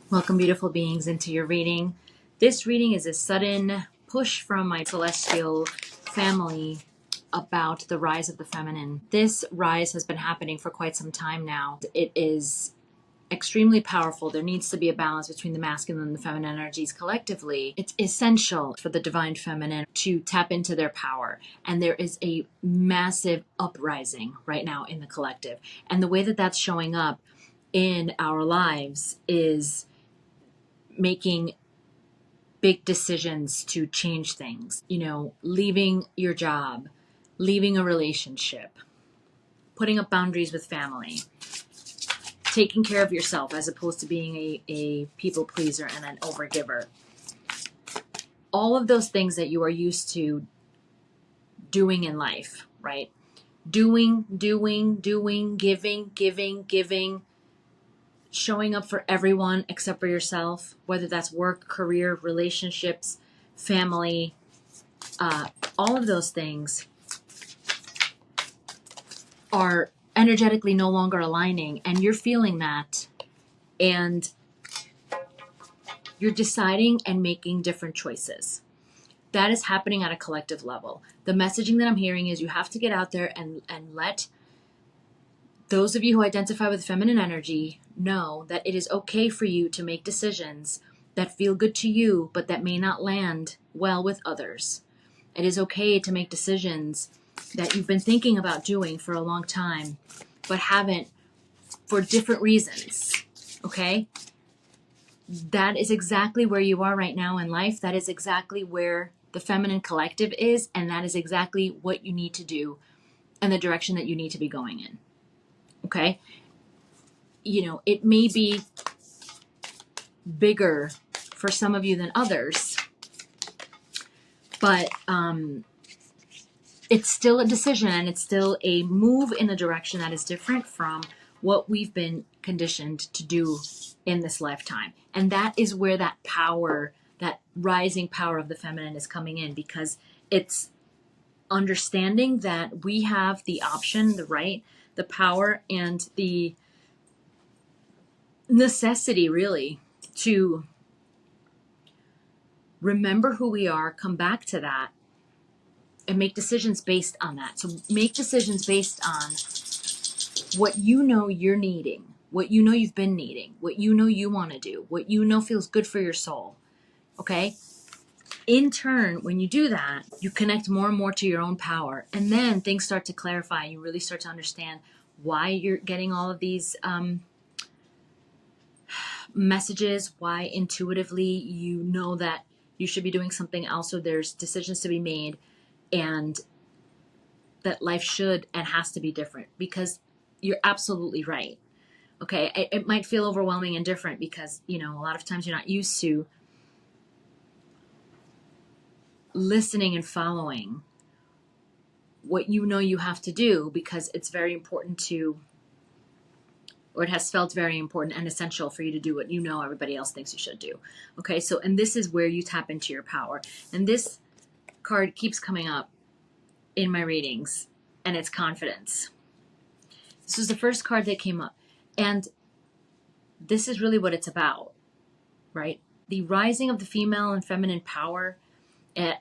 Welcome, beautiful beings, into your reading. This reading is a sudden push from my celestial family about the rise of the feminine. This rise has been happening for quite some time now. It is extremely powerful. There needs to be a balance between the masculine and the feminine energies collectively. It's essential for the divine feminine to tap into their power. And there is a massive uprising right now in the collective. And the way that that's showing up in our lives is making big decisions to change things, leaving your job, leaving a relationship, putting up boundaries with family, taking care of yourself as opposed to being a people pleaser and an overgiver. All of those things that you are used to doing in life, right? Doing, giving, showing up for everyone except for yourself, whether that's work, career, relationships, family, all of those things are energetically no longer aligning, and you're feeling that, and you're deciding and making different choices. That is happening at a collective level. The messaging that I'm hearing is you have to get out there and let those of you who identify with feminine energy know that it is okay for you to make decisions that feel good to you, but that may not land well with others. It is okay to make decisions that you've been thinking about doing for a long time, but haven't for different reasons. Okay? That is exactly where you are right now in life. That is exactly where the feminine collective is, and that is exactly what you need to do and the direction that you need to be going in. Okay? It may be bigger for some of you than others, but it's still a decision, and it's still a move in a direction that is different from what we've been conditioned to do in this lifetime. And that is where that power, that rising power of the feminine is coming in, because it's understanding that we have the option, the right, the power, and the necessity, really, to remember who we are, come back to that, and make decisions based on that. So make decisions based on what you know you're needing, what you know you've been needing, what you know you want to do, what you know feels good for your soul. Okay? In turn, when you do that, you connect more and more to your own power. And then things start to clarify. You really start to understand why you're getting all of these messages, why intuitively you know that you should be doing something else, or there's decisions to be made, and that life should and has to be different, because you're absolutely right. Okay, it might feel overwhelming and different because, a lot of times you're not used to listening and following what you know you have to do, because it's very important to, or it has felt very important and essential for you to do what you know everybody else thinks you should do. Okay, so, and this is where you tap into your power. And this card keeps coming up in my readings, and it's confidence. This was the first card that came up. And this is really what it's about, right? The rising of the female and feminine power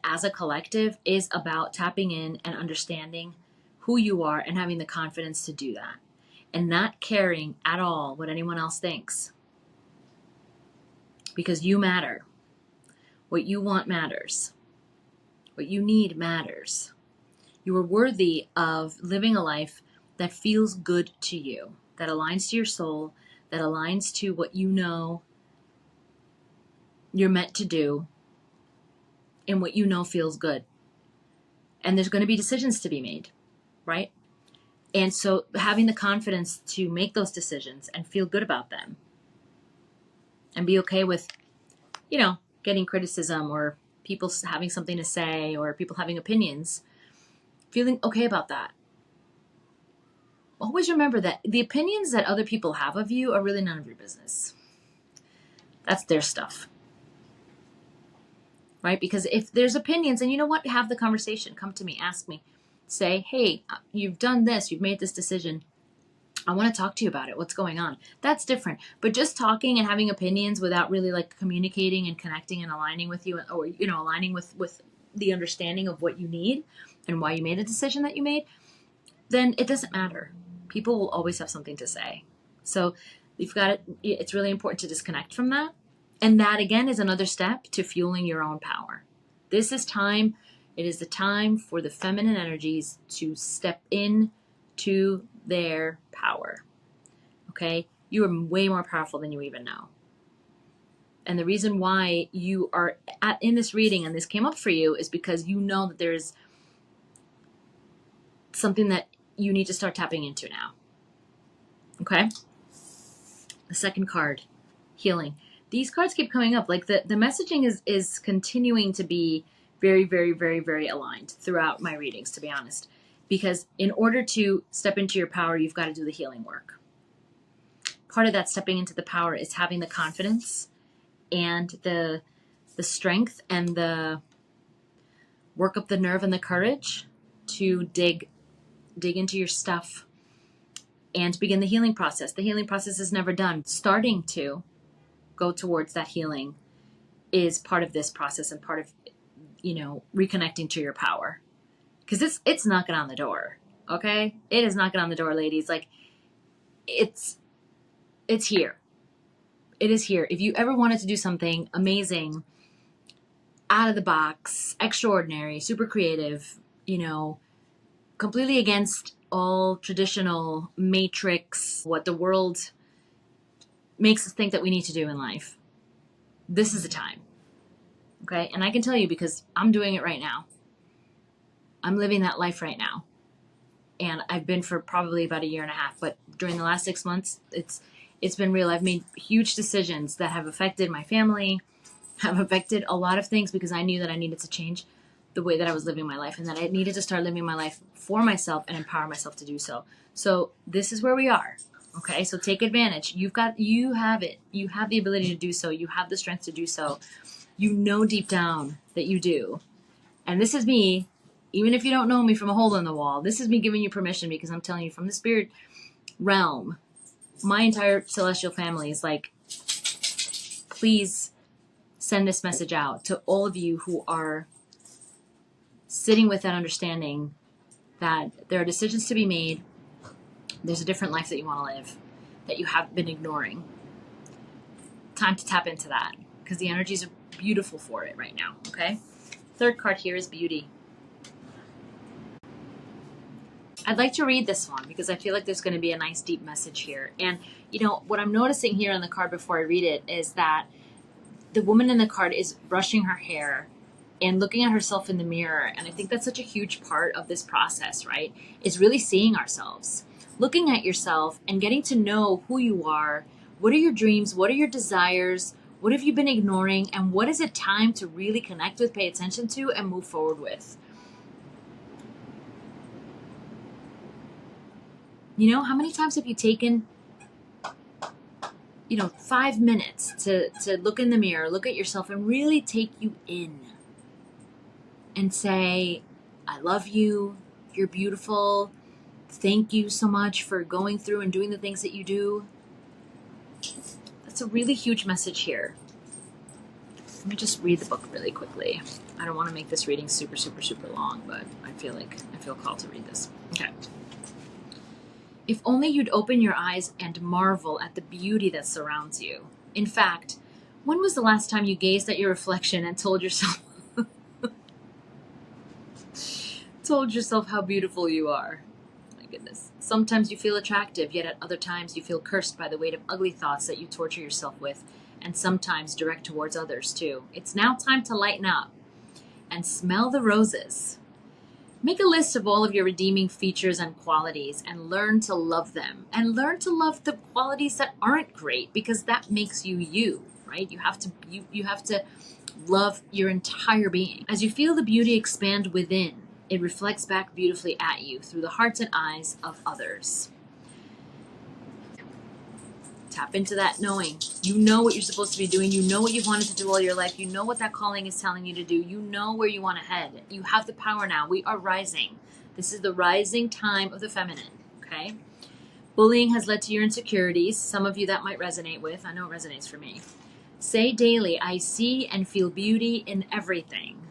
as a collective is about tapping in and understanding who you are and having the confidence to do that, and not caring at all what anyone else thinks, because you matter. What you want matters. What you need matters. You are worthy of living a life that feels good to you, that aligns to your soul, that aligns to what you know you're meant to do, and what you know feels good. And there's going to be decisions to be made, right? And so having the confidence to make those decisions and feel good about them, and be okay with, getting criticism, or people having something to say, or people having opinions, feeling okay about that. Always remember that the opinions that other people have of you are really none of your business. That's their stuff. Right? Because if there's opinions, and you know what, have the conversation, come to me, ask me, say, hey, you've done this, you've made this decision. I want to talk to you about it. What's going on? That's different. But just talking and having opinions without really like communicating and connecting and aligning with you, or aligning with the understanding of what you need and why you made a decision that you made, then it doesn't matter. People will always have something to say. So you've got it. It's really important to disconnect from that. And that again is another step to fueling your own power. This is time. It is the time for the feminine energies to step in to their power. Okay? You are way more powerful than you even know. And the reason why you are in this reading and this came up for you is because you know that there's something that you need to start tapping into now. Okay? The second card, healing. These cards keep coming up. Like the messaging is continuing to be very, very, very, very aligned throughout my readings, to be honest. Because in order to step into your power, you've got to do the healing work. Part of that stepping into the power is having the confidence and the strength and the work up the nerve and the courage to dig into your stuff and begin the healing process. The healing process is never done. Starting to go towards that healing is part of this process and part of, reconnecting to your power. Because it's knocking on the door, okay? It is knocking on the door, ladies. Like, it's here. It is here. If you ever wanted to do something amazing, out of the box, extraordinary, super creative, completely against all traditional matrix, what the world makes us think that we need to do in life, this is the time. Okay? And I can tell you because I'm doing it right now. I'm living that life right now. And I've been for probably about a year and a half, but during the last 6 months, it's been real. I've made huge decisions that have affected my family, have affected a lot of things because I knew that I needed to change the way that I was living my life and that I needed to start living my life for myself and empower myself to do so. So this is where we are. Okay, so take advantage. You have it. You have the ability to do so. You have the strength to do so. You know deep down that you do. And this is me, even if you don't know me from a hole in the wall, this is me giving you permission because I'm telling you from the spirit realm, my entire celestial family is like, please send this message out to all of you who are sitting with that understanding that there are decisions to be made. There's a different life that you want to live that you have been ignoring. Time to tap into that because the energies are beautiful for it right now. Okay. Third card here is beauty. I'd like to read this one because I feel like there's going to be a nice deep message here. And what I'm noticing here on the card before I read it is that the woman in the card is brushing her hair and looking at herself in the mirror. And I think that's such a huge part of this process, right? Is really seeing ourselves, looking at yourself and getting to know who you are. What are your dreams? What are your desires? What have you been ignoring? And what is it time to really connect with, pay attention to, and move forward with? How many times have you taken 5 minutes to look in the mirror, look at yourself and really take you in and say, I love you. You're beautiful. Thank you so much for going through and doing the things that you do. That's a really huge message here. Let me just read the book really quickly. I don't want to make this reading super, super, super long, but I feel called to read this. Okay. If only you'd open your eyes and marvel at the beauty that surrounds you. In fact, when was the last time you gazed at your reflection and told yourself how beautiful you are? My goodness. Sometimes you feel attractive, yet at other times you feel cursed by the weight of ugly thoughts that you torture yourself with, and sometimes direct towards others too. It's now time to lighten up and smell the roses. Make a list of all of your redeeming features and qualities and learn to love them. And learn to love the qualities that aren't great because that makes you you, right? You have to love your entire being. As you feel the beauty expand within, it reflects back beautifully at you through the hearts and eyes of others. Tap into that knowing. You know what you're supposed to be doing. You know what you've wanted to do all your life. You know what that calling is telling you to do. You know where you want to head. You have the power now. We are rising. This is the rising time of the feminine, okay? Bullying has led to your insecurities. Some of you that might resonate with. I know it resonates for me. Say daily, I see and feel beauty in everything.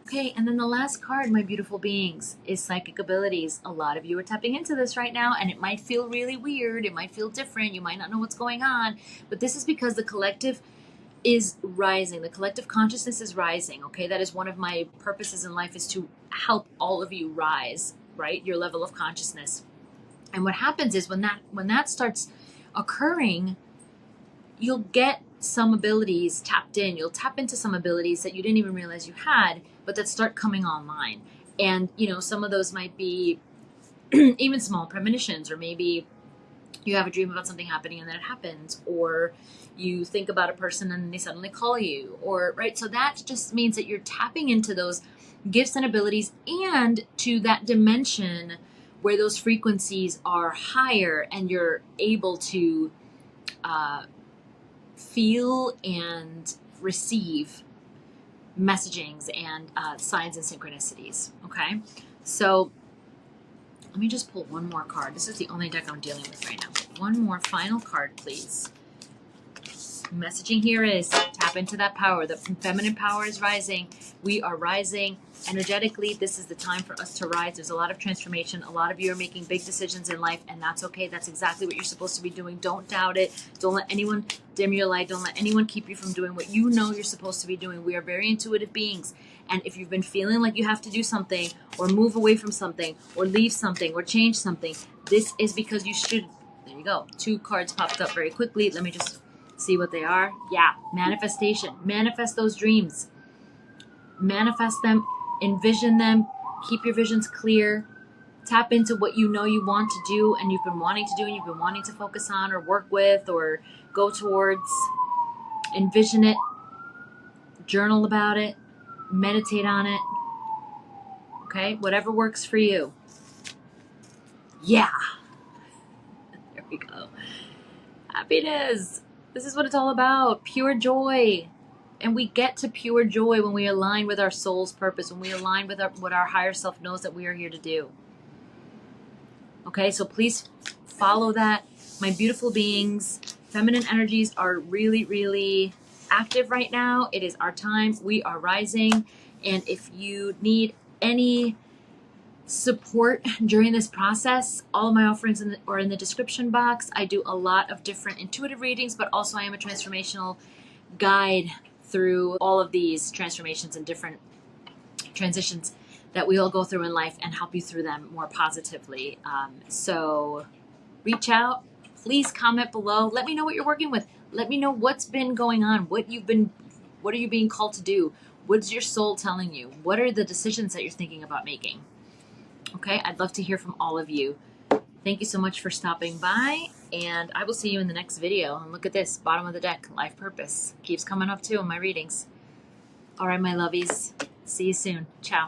Okay, and then the last card, my beautiful beings, is psychic abilities. A lot of you are tapping into this right now, and it might feel really weird. It might feel different. You might not know what's going on, but this is because the collective is rising. The collective consciousness is rising. Okay, that is one of my purposes in life, is to help all of you rise, right? Your level of consciousness. And what happens is when that starts occurring, you'll get some abilities tapped in. You'll tap into some abilities that you didn't even realize you had, but that start coming online. And, some of those might be even small premonitions, or maybe you have a dream about something happening and then it happens, or you think about a person and they suddenly call you, or, right? So that just means that you're tapping into those gifts and abilities and to that dimension where those frequencies are higher, and you're able to feel and receive messagings and signs and synchronicities. Okay, so let me just pull one more card. This is the only deck I'm dealing with right now. One more final card, please. Messaging here is tap into that power. The feminine power is rising. We are rising energetically. This is the time for us to rise. There's a lot of transformation. A lot of you are making big decisions in life, and that's okay. That's exactly what you're supposed to be doing. Don't doubt it. Don't let anyone dim your light. Don't let anyone keep you from doing what you know you're supposed to be doing. We are very intuitive beings, and if you've been feeling like you have to do something or move away from something or leave something or change something, this is because you should. There you go. 2 cards popped up very quickly. Let me just see what they are. Yeah, manifestation. Manifest those dreams. Manifest them, envision them, keep your visions clear. Tap into what you know you want to do and you've been wanting to do and you've been wanting to focus on or work with or go towards. Envision it, journal about it, meditate on it. Okay, whatever works for you. Yeah. There we go. Happiness. This is what it's all about. Pure joy. And we get to pure joy when we align with our soul's purpose, when we align with what our higher self knows that we are here to do. Okay, so please follow that. My beautiful beings, feminine energies are really, really active right now. It is our time. We are rising. And if you need any support during this process, all of my offerings are in the description box. I do a lot of different intuitive readings, but also I am a transformational guide through all of these transformations and different transitions that we all go through in life and help you through them more positively. So reach out, please comment below. Let me know what you're working with. Let me know what's been going on, what are you being called to do? What's your soul telling you? What are the decisions that you're thinking about making? Okay, I'd love to hear from all of you. Thank you so much for stopping by, and I will see you in the next video. And look at this, bottom of the deck, life purpose. Keeps coming up too in my readings. All right, my lovies. See you soon. Ciao.